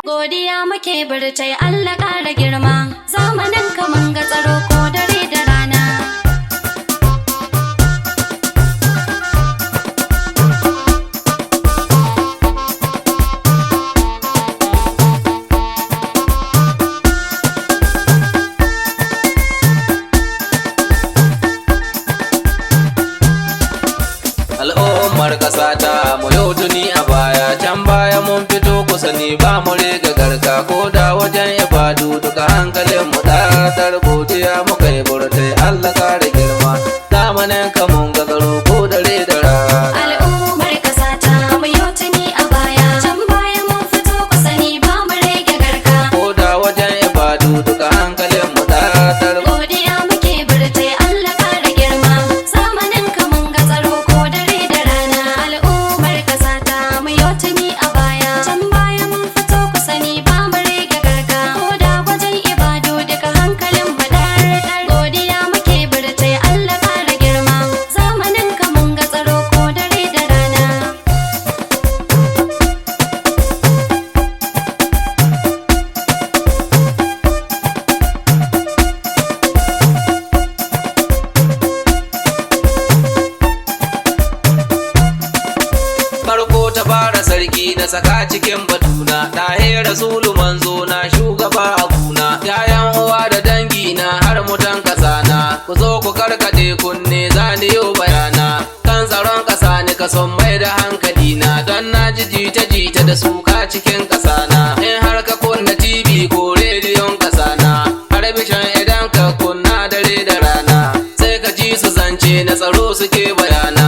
Godiya muke burtai Allah ƙara girma, zamanin ka mun ga tsaro ko dare da rana. Al'ummar ƙasa ta mu yau tuni a baya, can baya mun fito kusa ni ba mu rega garka ko da wajen ibadu duka hankalin mu ɗatar godiya muka yi burtai Allah ƙara girma, zamanin ka mun ga tsaro ko dare da rana. Al'ummar ƙasa ta mu yau tuni a baya, can baya mun fito kusa ni ba mu rage garka. Ko da wajen ibadu duka hankalin mu ɗatar Godiya muke burtai Allah ƙara girma, zamanin ka mun ga tsaro ko dare da rana. Al'ummar ƙasa ta mu yau tuni a baya, can baya mun fito kusa ni ba mu rage garka. Ko da wajen ibadu duka hankalin mu ɗar. Godiya muke burtai Allah ƙara girma, zamanin ka mun ga tsaro ko dare da rana. farko ta fara sarki na saka cikin batuna, ɗahe rasulu manzo na shugaba a kuna, yayan uwa da dangi na har mutan ƙasa na, ku zo ku karkade kunne zani yau bayana, kan tsaron ƙasa ni ka son mai da hankali na, don na ji jita-jita da suka cikin ƙasa na, in har ka kunna TV ko rediyon ƙasa na, har bishan idan ka kunna dare da rana, sai ka ji su zance na tsaro suke bayana,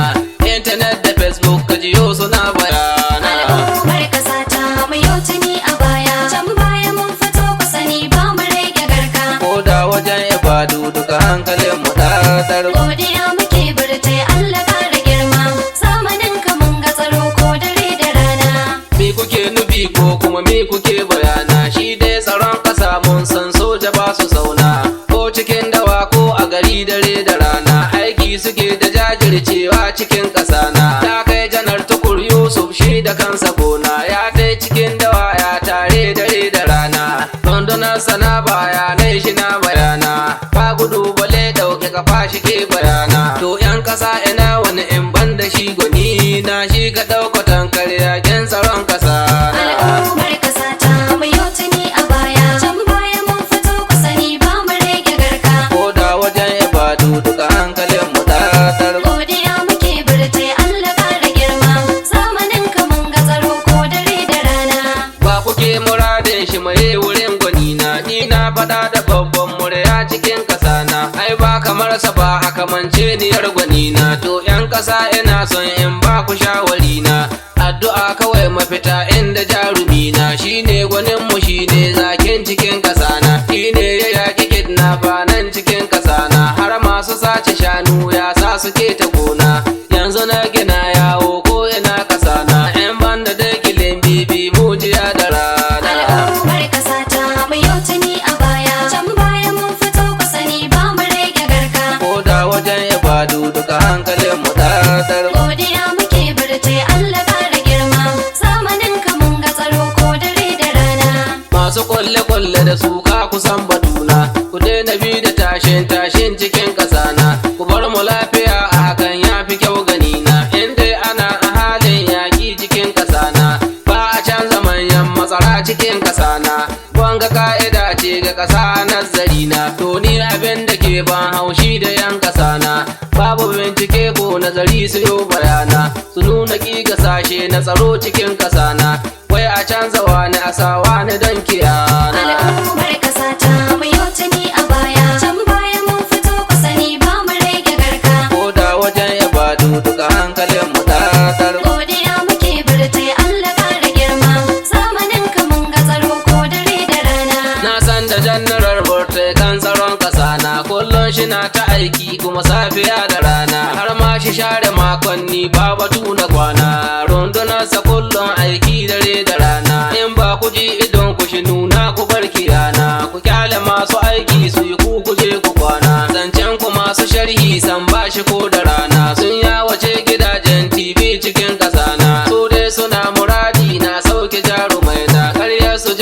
intanet da Facebook ka jiyo suna bayana. Al'ummar ƙasa ta mu yau tuni a baya, can baya mun fito kusa ni ba mu rage garka. Ko da wajen ibadu duka hankalin mu ɗatar. Godiya muke burtai Allah ƙara girma, zamanin ka mun ga tsaro ko dare da rana. Me kuke nufi ko kuma me kuke bayana, shi dai tsaron ƙasa mun san soja ba su sauna, ko cikin dawa ko a gari dare da rana, aiki suke da jajircewa cikin ƙasa na, ya kai janar tukur Yusuf shi da kansa gona, ya kai cikin dawa ya tare dare da rana, rundunar sana bayanai shi na bayana, ba gudu bale ɗauke kafa shi ke bayana, to 'yan ƙasa ina wani in ban da shi gwani na, shi ka ɗaukatan karya ken tsaron ƙasa na. Al'ummar ƙasa ta mu yau tuni a baya, can baya mun fito kusa ni ba mu rage garka. Ko da wajen ibadu duka hankalin mu ɗatar. Godiya muke burtai Allah ƙara girma, zamanin ka mun ga tsaro ko dare da rana. Ba kuke muradin shi maye wurin gwani na, ni na faɗa da babban murya cikin ƙasa na, ai ba kamar sa ba haka mance niyar gwani na, to 'yan ƙasa ina son in ba ku shawari na, addu'a kawai mafita inda jarumi na, shine gwanin mu shine zakin cikin ƙasa na, shine ya yaƙi kidnapper nan cikin ƙasa na, har masu sace shanu ya sa suke ta gona, yanzu na gina yawo ko ina ƙasa na, 'yan banda da kilin bibi mujiya da rana. Al'ummar ƙasa ta mu yau tuni a baya, can baya mun fito kusa ni ba mu rage garka. Ko da wajen ibadu duka hankalin mu ɗatar. Godiya muke burtai Allah ƙara girma, zamanin ka mun ga tsaro ko dare da rana. Masu kulle-kulle da suka kusan batuna, ku daina bi da tashin cikin ƙasa na, ku bar mu lafiya a hakan ya fi kyau gani na, in dai ana a halin yaƙi cikin ƙasa na, ba a canza manyan matsara cikin ƙasa na, wanga ka'ida ce ga ƙasa nazari na, to ni abin da ke ban haushi da 'yan ƙasa na, babu bincike ko nazari su yo bayana, su nuna ƙi ga sashe na tsaro cikin ƙasa na, wai a canza wani a sa wani don kiyana. Al'ummar ƙasa ta mu yau tuni a baya, can baya mun fito kusa ni ba mu rage garka. Ko da wajen ibadu duka hankalin mu ɗatar. Godiya muke burtai Allah ƙara girma, zamanin ka mun ga tsaro ko dare da rana. Na san da jannarar burtai kan tsaron ƙasa na, kullum shi na ta aiki kuma safiya da rana, har ma shi share makonni ba batu na kwana, rundunarsa kullum aiki dare da rana, in ba ku ji idon ku shi nuna ku bar kiyana, ku kyale masu aiki su yi ku kuje ku kwana, zancen ku masu sharhi san ba shi ko da rana, sun yawace gidajen TV cikin ƙasa na, su dai suna muradi na sauke jarumai na, ƙaryar su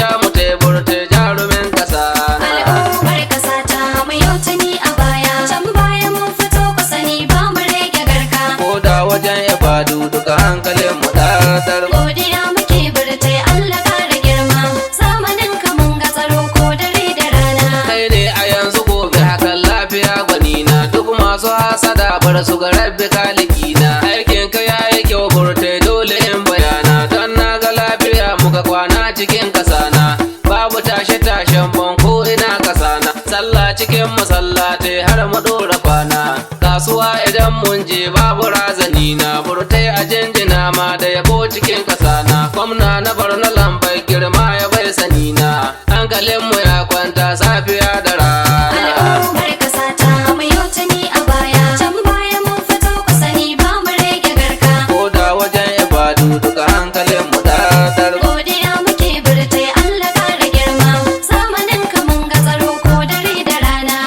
bar su ga rabbi kalikina. Aikin ka yayi kyau burtai dole in bayana, don na ga lafiya muka kwana cikin kasana. Babu tashe-tashen banko ina kasana, sallah cikin masallatai har mu dora kwana. Kasuwa idan mun je babu razani na, burtai a jinjina ma da yabo cikin kasana. Gwamna na Borno lambar girma ya bai sani na, hankalinmu ya kwanta safiya da rana. Al'ummar ƙasa ta mu yau tuni a baya, can baya mun fito ku sani ba mu rage garka. Ko da wajen ibadu duka hankalinmu ɗaɗar. Godiya muke burtai Allah ƙara girma, zamanin ka mun ga tsaro ko dare da rana.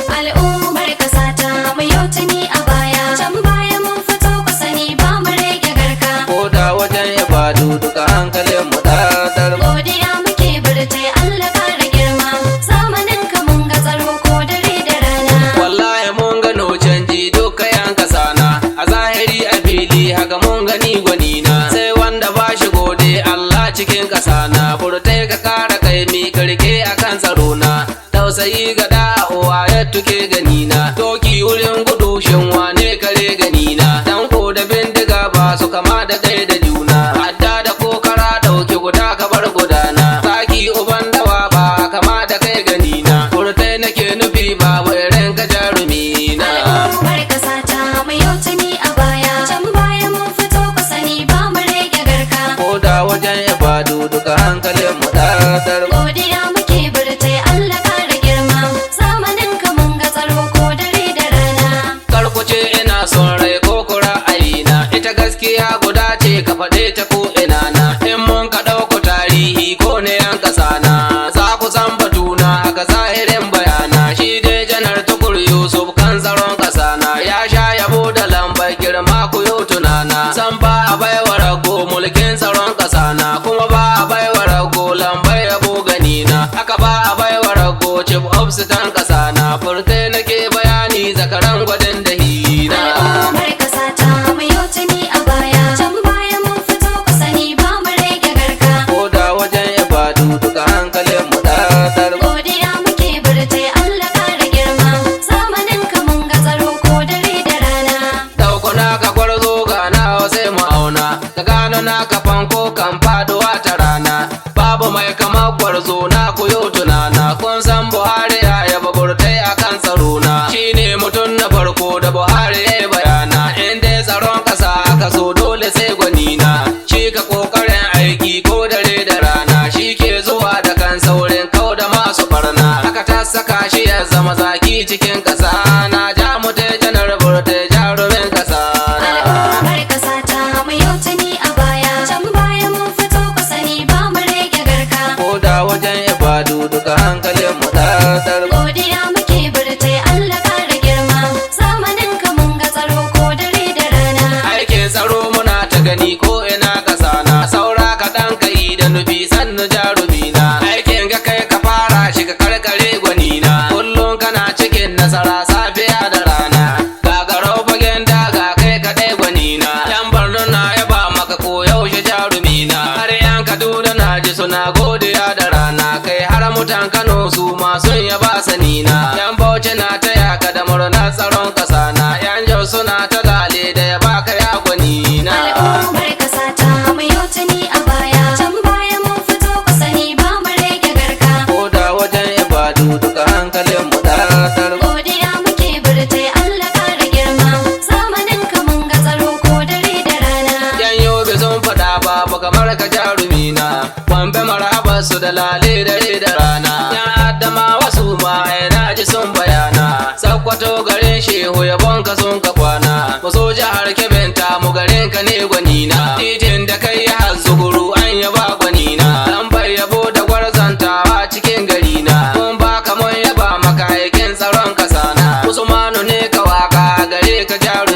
Al'ummar ƙasa ta mu yau tuni a baya, can baya mun fito ku sani ba mu rage garka. Ko da wajen ibadu duka hankalinmu ɗaɗar. Godiya muke burtai Allah ƙara girma, zamanin ka mun ga tsaro ko dare da rana. Wallahi mun gano canji duka yan kasana, a zahiri a fili haka mun gani gwanina. Sai wanda ba shi gode Allah cikin kasana, burtai ka kara kaimi karke akan tsaro na. Tausayi ga da'uwa ya tuke ganina, toki wurin gudu shin wane kare ganina. Danko da bindiga ba su kama da ɗaya da juna, hadda da kokara ɗauki guda ka bar gudana. Saki uban dawa ba kama da kai ganina, burtai nake nufi ba irin ka jarumi na. Al'ummar ƙasa ta mu yau tuni a baya, can baya mun fito ku sani ba mu rage garka. Ko da wajen ibadu duka hankalinmu ɗaɗar. Godiya muke burtai Allah ƙara girma, zamanin ka mun ga tsaro ko dare da rana. Karkuce ina son rai ko ra'ayina, ita gaskiya guda ce ka faɗe ta ko ina na. In mun ka ɗauko tarihi ko ne yan kasana, za ku san batuna haka zahirin bayana. Shi dai janar Tukur Yusuf kan tsaron kasana, ya sha yabo da lambar girma ku yau tunana. San ba a baiwa rago mulkin tsaron kasana, kuma ba a baiwa rago lambar yabo ganina. Haka ba a baiwa rago chief of staff kasana, furtai nake bayani zakaran gwadin da hina. Al'ummar ƙasa ta mu yau tuni a baya, can baya mun fito ku sani ba mu rage garka. Ko da wajen ibadu duka hankalinmu ɗaɗar. Godiya muke burtai Allah ƙara girma, zamanin ka mun ga tsaro ko dare da rana. Ɗaukuna ka gwarzo gana sai mu auna, ka gano na ka fanko kan faduwa ta rana. Babu mai kamar gwarzo na ku yau tunana, kun san Buhari ya yaba burtai akan tsaro na. Shi ne mutum na farko da Buhari ya yi bayana, in dai tsaron ƙasa aka so dole sai gwanina. Shi ka ƙoƙarin aiki ko dare da rana, shi ke zuwa da kan saurin kau da masu barna. Haka ta saka shi ya zama zaki cikin ƙasa na, ja mutai janar burtai jarumin ƙasa na. Al'ummar ƙasa ta mu yau tuni a baya, can baya mun fito ku sani ba mu rage garka. Ko da wajen ibadu duka hankalinmu ɗaɗar. Godiya muke burtai Allah ƙara girma, zamanin ka mun ga tsaro ko dare da rana. Aikin tsaro muna ta gani ko ina ƙasa na, saura kaɗan ka yi da nufi sannu jarumi na. Aikin ga kai ka fara shi ka karkare gwani na, kullum kana cikin nasara safiya da rana. Gagarau fagen daga kai kaɗai gwani na, yan Borno na yaba maka ko yaushe jarumi na. Har yan Kaduna na ji suna godiya da rana, kai har mutan Kano su ma sun yaba sani na. Yan Bauchi na taya ka da murnar tsaron ƙasa na, yan Jos suna ta lale da yaba ka ya gwani na. Al'ummar ƙasa ta mu yau tuni a baya, can baya mun fito ku sani ba mu rage garka. Ko da wajen ibadu duka hankalinmu ɗaɗar. Godiya muke burtai Allah ƙara girma, zamanin ka mun ga tsaro ko dare da rana. Yan Yobe sun faɗa babu kamar ka jarumi na, Gombe maraba su da lale dare da rana. Yan Adamawa su ma na ji sun bayana, Sakkwato garin Shehu yabon ka sun ka kwana. Mu so jihar Kebenta mu garin ka ne gwanina, titin da kai ya zuguru an yaba gwanina. Lambar yabo da gwarzantawa cikin garina, kun ba ka mun yaba maka aikin tsaron kasana. Usman gare ka jaro